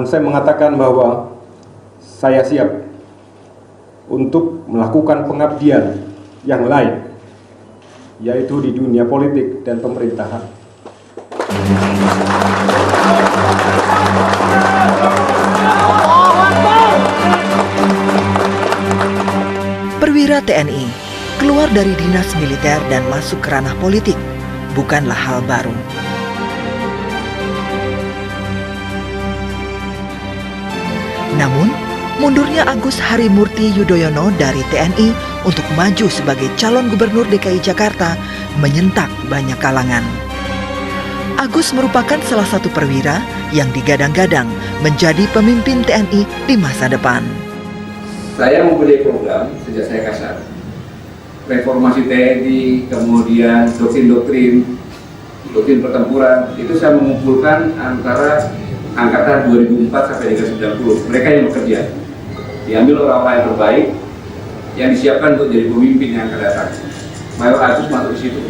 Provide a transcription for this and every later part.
saya mengatakan bahwa saya siap untuk melakukan pengabdian yang lain, yaitu di dunia politik dan pemerintahan. Perwira TNI keluar dari dinas militer dan masuk ke ranah politik bukanlah hal baru. Namun, mundurnya Agus Harimurti Yudhoyono dari TNI untuk maju sebagai calon gubernur DKI Jakarta menyentak banyak kalangan. Agus merupakan salah satu perwira yang digadang-gadang menjadi pemimpin TNI di masa depan. Saya mempunyai program sejak saya kasar. Reformasi TNI, kemudian doktrin pertempuran, itu saya mengumpulkan antara angkatan 2004 sampai 1990. Mereka yang bekerja. Diambil orang-orang yang terbaik yang disiapkan untuk jadi pemimpin yang akan datang. Mayor Agus masuk di situ.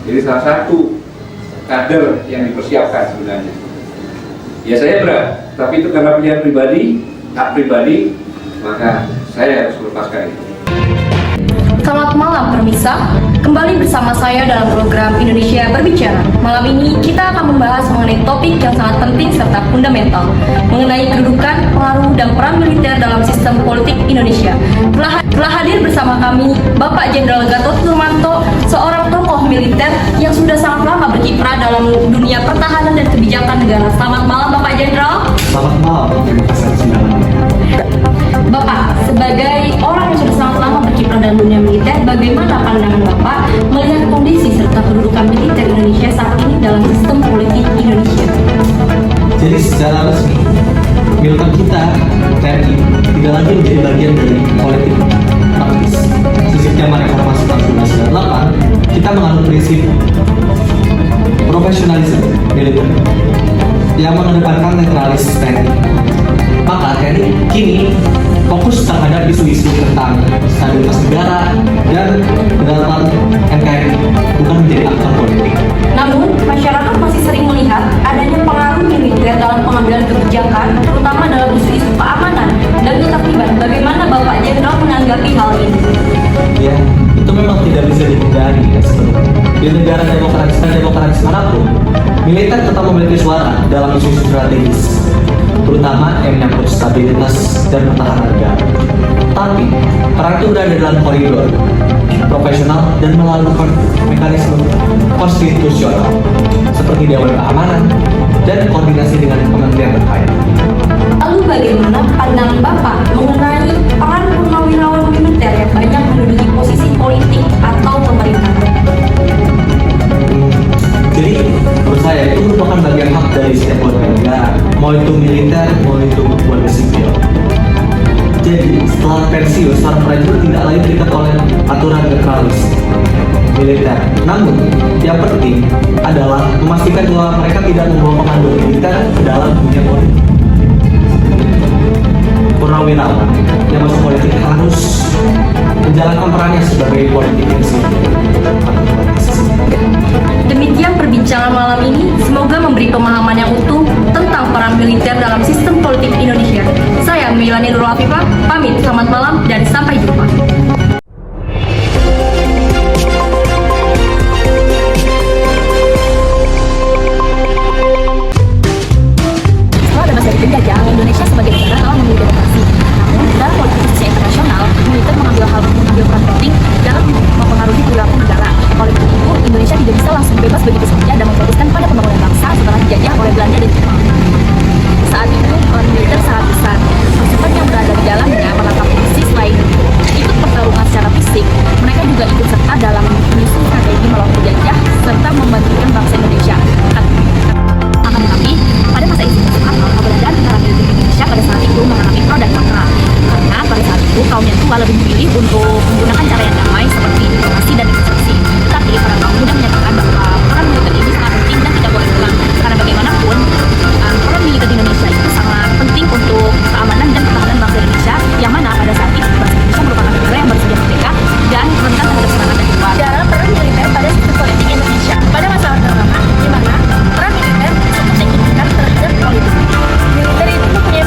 Jadi salah satu kader yang dipersiapkan sebenarnya. Ya saya berat, tapi itu karena pilihan pribadi, hak pribadi, maka saya harus melepaskan itu. Selamat malam pemirsa, kembali bersama saya dalam program Indonesia Berbicara. Malam ini kita akan membahas mengenai topik yang sangat penting serta fundamental, mengenai kedudukan, pengaruh, dan peran militer dalam sistem politik Indonesia. Telah hadir bersama kami Bapak Jenderal Gatot Nurmantio, seorang tokoh militer yang sudah sangat lama berkiprah dalam dunia pertahanan dan kebijakan negara. Selamat malam Bapak Jenderal. Selamat malam, terima kasih atas undangannya. Bapak, sebagai orang yang sudah sangat lama berkiprah dalam dunia militer, bagaimana pandangan Bapak melihat kondisi serta kedudukan militer Indonesia saat ini dalam sistem politik Indonesia? Jadi secara resmi, militer kita, TNI, tidak lagi menjadi bagian dari politik praktis. Sejak zaman reformasi tahun 1998, kita menganut prinsip profesionalisme militer yang mengedepankan netralis TNI. Maka TNI kini fokus terhadap isu-isu tentang stabilitas negara dan kedaulatan NKRI, bukan menjadi aktor politik. Namun, masyarakat masih sering melihat adanya pengaruh militer dalam pengambilan kebijakan, terutama dalam isu-isu keamanan dan ketertiban. Bagaimana Bapak Jenderal menanggapi hal ini? Ya, itu memang tidak bisa dihindari. Di negara demokratis manapun, militer tetap memiliki suara dalam isu-isu strategis, terutama yang menyangkut stabilitas dan pertahanan negara. Tapi, perang itu berada dalam koridor profesional dan melalui mekanisme konstitusional seperti Dewan Keamanan dan koordinasi dengan kementerian terkait. Lalu bagaimana pandangan Bapak mengenai peran purnawirawan militer yang banyak menduduki posisi politik atau pemerintahan? Jadi, menurut saya itu merupakan bagian hak dari setiap warga negara, mau itu militer, mau itu warga sipil. Jadi, setelah pensiun, seorang prajurit tidak lagi terikat oleh aturan netralis militer. Namun, yang penting adalah memastikan bahwa mereka tidak membawa komando militer ke dalam dunia politik. Purnawirawan yang masuk politik harus menjalankan perannya sebagai politikus. Demikian perbincangan malam ini, semoga memberi pemahaman yang utuh tentang peran militer dalam sistem politik Indonesia. Saya Melani Nurul Afifah, pamit, selamat malam dan sampai jumpa. Setelah bebas dari penjajah, Indonesia sebagai negara telah memiliki demokrasi. Namun, dalam politik khususnya internasional, militer mengambil peran penting dalam mempengaruhi perilaku negara. Oleh karena itu, Indonesia tidak bisa langsung bebas begitu saja dan memfokuskan pada pembangunan bangsa setelah dijajah oleh Belanda dan Jepang. Saat itu, peran militer sangat besar. Pasukan yang berada di dalamnya menangkap posisi selain ikut pertarungan secara fisik, mereka juga ikut serta dalam menyusun strategi melawan penjajah serta membantukan bangsa Indonesia. Akan tetapi, pada masa itu keberadaan tentara militer Indonesia pada saat itu mengalami pro dan kontra. Karena pada saat itu kaum yang tua lebih memilih untuk menggunakan cara yang damai seperti diplomasi dan negosiasi. Tetapi para kaum muda menyatakan bahwa peran militer ini sangat penting dan tidak boleh hilang. Karena bagaimanapun peran militer di Indonesia itu sangat penting untuk keamanan dan pertahanan bangsa Indonesia, yang mana pada saat itu bangsa Indonesia merupakan negara yang baru saja merdeka dan rentan terhadap serangan dari luar. Dalam peran militer pada sistem politik Indonesia pada masa Orde Lama, di mana peran militer sangat signifikan terhadap politik. Militer itu mempunyai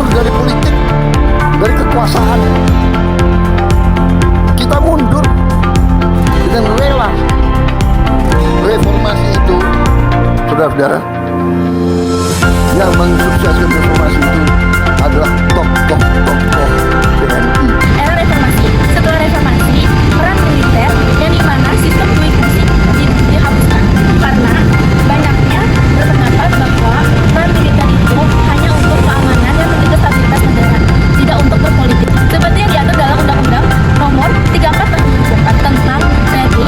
mundur dari politik, dari kekuasaan. Kita mundur dengan rela. Reformasi itu, saudara-saudara, yang mensukseskan reformasi itu adalah tokoh TNI. Era reformasi. Setelah reformasi, peran militer yang di mana sistem dualisme dihapuskan karena banyaknya berpendapat bahwa peran militer itu hanya untuk keamanan dan menjaga stabilitas negara, tidak untuk berpolitik. Seperti yang diatur dalam Undang-Undang Nomor 34 Tahun 2004 tentang TNI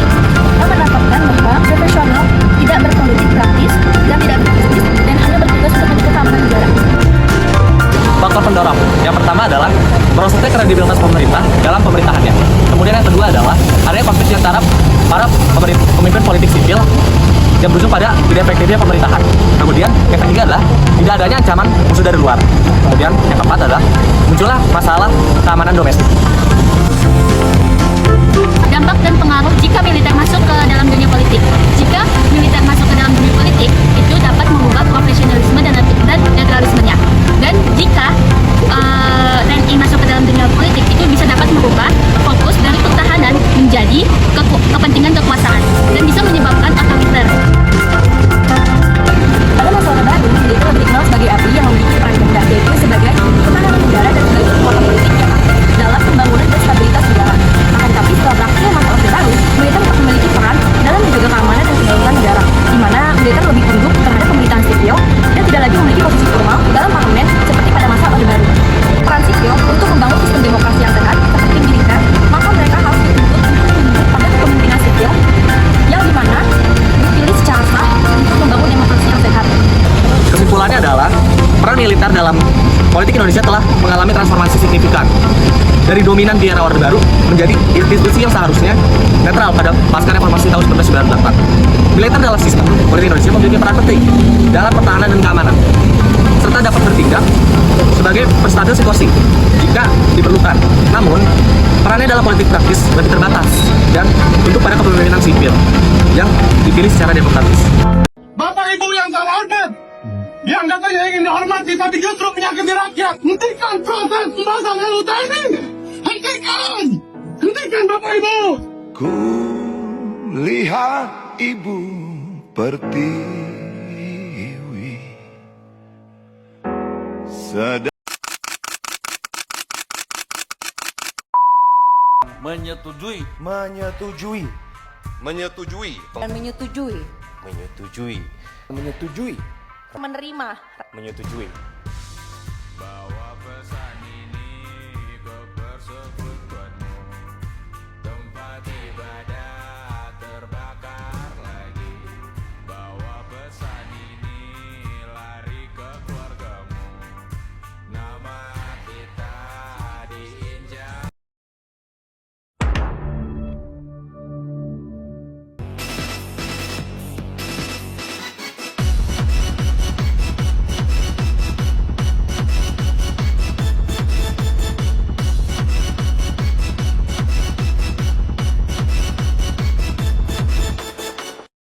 yang menetapkan bahwa profesional tidak berpolitik praktis dan tidak berbisnis dan hanya bertugas untuk menjaga keamanan negara. Faktor pendorong yang pertama adalah merosotnya kredibilitas pemerintah dalam pemerintahannya. Kemudian yang kedua adalah adanya konflik antara para pemimpin politik sipil yang berujung pada tidak efektifnya pemerintahan. Kemudian yang ketiga adalah tidak adanya ancaman musuh dari luar. Kemudian yang keempat adalah muncullah masalah keamanan domestik. Dampak dan pengaruh jika militer masuk ke dalam dunia politik. Jika militer masuk ke dalam dunia politik, itu dapat mengubah profesionalisme dan netralismenya. Dan jika TNI masuk ke dalam dunia politik, itu bisa dapat merubah fokus dari pertahanan menjadi kepentingan kekuasaan dan bisa menyebabkan otoriter. Pada masa Orde Baru, militer lebih dikenal sebagai ABRI yang memiliki peran ganda, yaitu sebagai pertahanan negara dan sebagai kekuatan politik yang aktif dalam pembangunan dan stabilitas negara. Akan tetapi setelah berakhir masa Orde Baru, militer tetap memiliki peran dalam menjaga keamanan dan kedaulatan negara, di mana militer lebih tunduk terhadap pemerintahan sipil dan tidak lagi memiliki posisi formal dalam parlemen seperti pada masa Orde Baru. Peran sipil untuk membangun sistem demokrasi yang sehat seperti militer, maka mereka harus dituntut untuk menunjuk pada kepemimpinan sipil yang di mana dipilih secara sah untuk membangun demokrasi yang sehat. Kesimpulannya adalah peran militer dalam politik Indonesia telah mengalami transformasi signifikan dari dominan di era Orde Baru menjadi institusi yang seharusnya netral pada pasca reformasi tahun 1998. Militer dalam sistem politik Indonesia memiliki peran penting dalam pertahanan dan keamanan, serta dapat bertindak sebagai penstabil situasi jika diperlukan. Namun, perannya dalam politik praktis lebih terbatas dan untuk pada kepemimpinan sipil yang dipilih secara demokratis. Bapak Ibu yang saya hormat, yang katanya ingin dihormati tapi justru menyakiti rakyat, hentikan proses pembahasan RUU TNI. Hentikan Bapak Ibu. Ku lihat ibu pertiwi menyetujui Menyetujui. menyetujui Menerima. menyetujui